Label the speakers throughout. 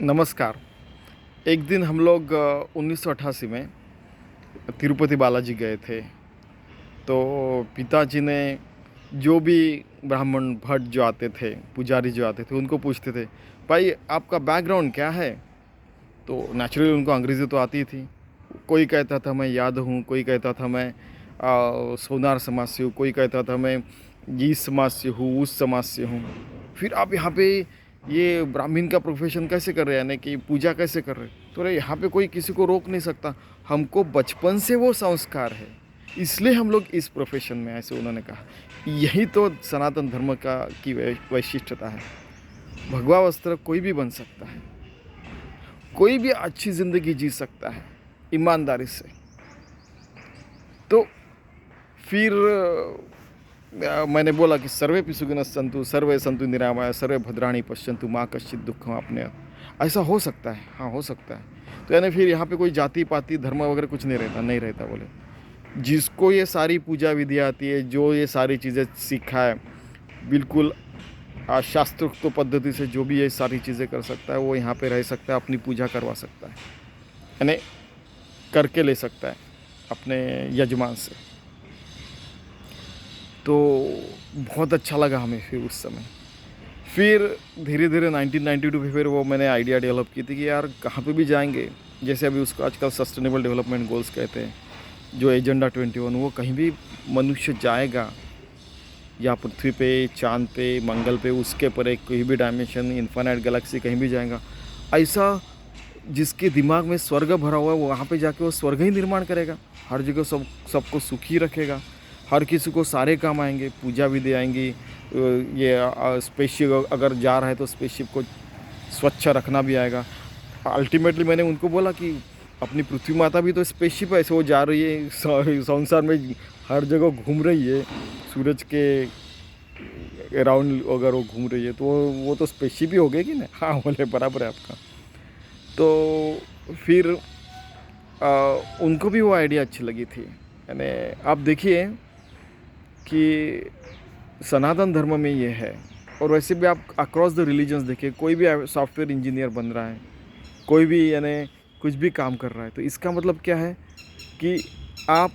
Speaker 1: नमस्कार। एक दिन हम लोग 1988 में तिरुपति बालाजी गए थे। तो पिताजी ने जो भी ब्राह्मण भट्ट जो आते थे, पुजारी जो आते थे, उनको पूछते थे, भाई आपका बैकग्राउंड क्या है? तो नेचुरली उनको अंग्रेज़ी तो आती थी। कोई कहता था मैं यादव हूँ, कोई कहता था मैं सोनार समाज से हूँ, कोई कहता था मैं इस समाज से हूँ, उस समाज से हूँ। फिर आप यहाँ पे ये ब्राह्मण का प्रोफेशन कैसे कर रहे हैं, यानी कि पूजा कैसे कर रहे हैं? तो अरे यहाँ पे कोई किसी को रोक नहीं सकता, हमको बचपन से वो संस्कार है, इसलिए हम लोग इस प्रोफेशन में, ऐसे उन्होंने कहा। यही तो सनातन धर्म का की वैशिष्ट्यता है। भगवा वस्त्र कोई भी बन सकता है, कोई भी अच्छी ज़िंदगी जी सकता है ईमानदारी से। तो फिर मैंने बोला कि सर्वे सुखिनः सन्तु सर्वे सन्तु निरामया सर्वे भद्राणि पश्यन्तु माँ कश्चित् दुःखम् आपनेयत्। ऐसा हो सकता है, हाँ हो सकता है। तो यानी फिर यहाँ पे कोई जाति पाति धर्म वगैरह कुछ नहीं रहता बोले। जिसको ये सारी पूजा विधि आती है, जो ये सारी चीज़ें सीखा है, बिल्कुल शास्त्रोक्त पद्धति से जो भी ये सारी चीज़ें कर सकता है, वो यहाँ पे रह सकता है, अपनी पूजा करवा सकता है, यानी करके ले सकता है अपने यजमान से। तो बहुत अच्छा लगा हमें फिर उस समय। फिर धीरे धीरे 1992 में फिर वो मैंने आइडिया डेवलप की थी कि यार कहाँ पे भी जाएंगे, जैसे अभी उसको आजकल सस्टेनेबल डेवलपमेंट गोल्स कहते हैं, जो एजेंडा 21, वो कहीं भी मनुष्य जाएगा, या पृथ्वी पे, चांद पे, मंगल पे, उसके परे कोई भी डायमेंशन, इन्फिनाइट गैलेक्सी कहीं भी जाएगा, ऐसा जिसके दिमाग में स्वर्ग भरा हुआ है वो वहाँ पे जाके वो स्वर्ग ही निर्माण करेगा। हर जगह सबको सुखी रखेगा, हर किसी को सारे काम आएंगे, पूजा भी दे आएंगी। ये स्पेसशिप अगर जा रहा है तो स्पेसशिप को स्वच्छ रखना भी आएगा। अल्टीमेटली मैंने उनको बोला कि अपनी पृथ्वी माता भी तो स्पेसशिप है, ऐसे वो जा रही है संसार में, हर जगह घूम रही है, सूरज के अराउंड अगर वो घूम रही है तो वो तो स्पेसशिप ही हो गई कि ना। हाँ बोले बराबर है आपका। तो फिर उनको भी वो आइडिया अच्छी लगी थी। यानी आप देखिए कि सनातन धर्म में ये है, और वैसे भी आप अक्रॉस द रिलीजन्स देखिए, कोई भी सॉफ्टवेयर इंजीनियर बन रहा है, कोई भी यानी कुछ भी काम कर रहा है, तो इसका मतलब क्या है कि आप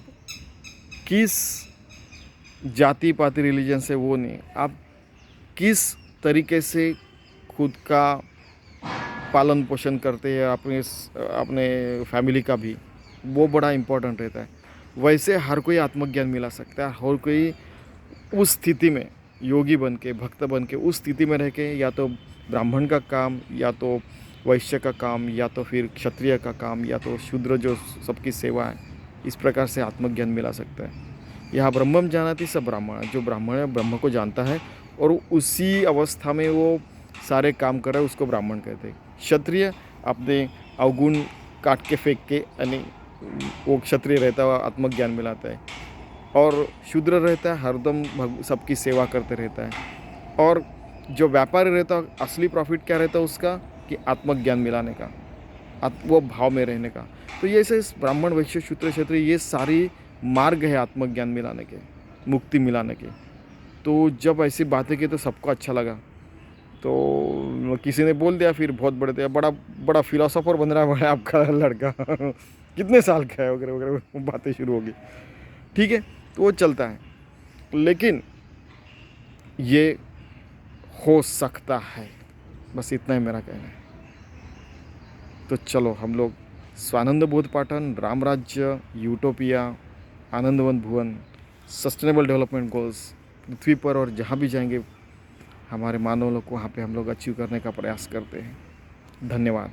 Speaker 1: किस जाति पाति रिलीजन से वो नहीं, आप किस तरीके से खुद का पालन पोषण करते हैं, अपने अपने फैमिली का भी, वो बड़ा इम्पोर्टेंट रहता है। वैसे हर कोई आत्मज्ञान मिला सकता है, हर कोई उस स्थिति में योगी बन के, भक्त बन के, उस स्थिति में रह के, या तो ब्राह्मण का काम, या तो वैश्य का काम, या तो फिर क्षत्रिय का काम, या तो शूद्र जो सबकी सेवा है, इस प्रकार से आत्मज्ञान मिला सकता है। यहाँ ब्रह्मम जानाति स ब्राह्मण, जो ब्राह्मण है ब्रह्म को जानता है और उसी अवस्था में वो सारे काम कर रहा है, उसको ब्राह्मण कहते हैं। क्षत्रिय अपने अवगुण काट के फेंक के, यानी वो क्षत्रिय रहता है, आत्मज्ञान मिलाता है। और शूद्र रहता है, हरदम सबकी सेवा करते रहता है। और जो व्यापारी रहता है, असली प्रॉफिट क्या रहता है उसका, कि आत्मज्ञान मिलाने का, वो भाव में रहने का। तो ये ऐसे ब्राह्मण वैश्य शूद्र क्षत्रिय, ये सारी मार्ग है आत्मज्ञान मिलाने के, मुक्ति मिलाने के। तो जब ऐसी बातें की तो सबको अच्छा लगा। तो किसी ने बोल दिया फिर, बहुत बड़ा बड़ा फिलोसोफर बन रहा है आपका लड़का कितने साल का है वगैरह वगैरह, बातें शुरू होगी। ठीक है, तो वो चलता है, लेकिन ये हो सकता है, बस इतना ही मेरा कहना है। तो चलो हम लोग स्वानंद बोध पाठन, राम राज्य, यूटोपिया, आनंदवन भुवन, सस्टेनेबल डेवलपमेंट गोल्स, पृथ्वी पर और जहाँ भी जाएंगे हमारे मानव लोग को, वहाँ पे हम लोग अचीव करने का प्रयास करते हैं। धन्यवाद।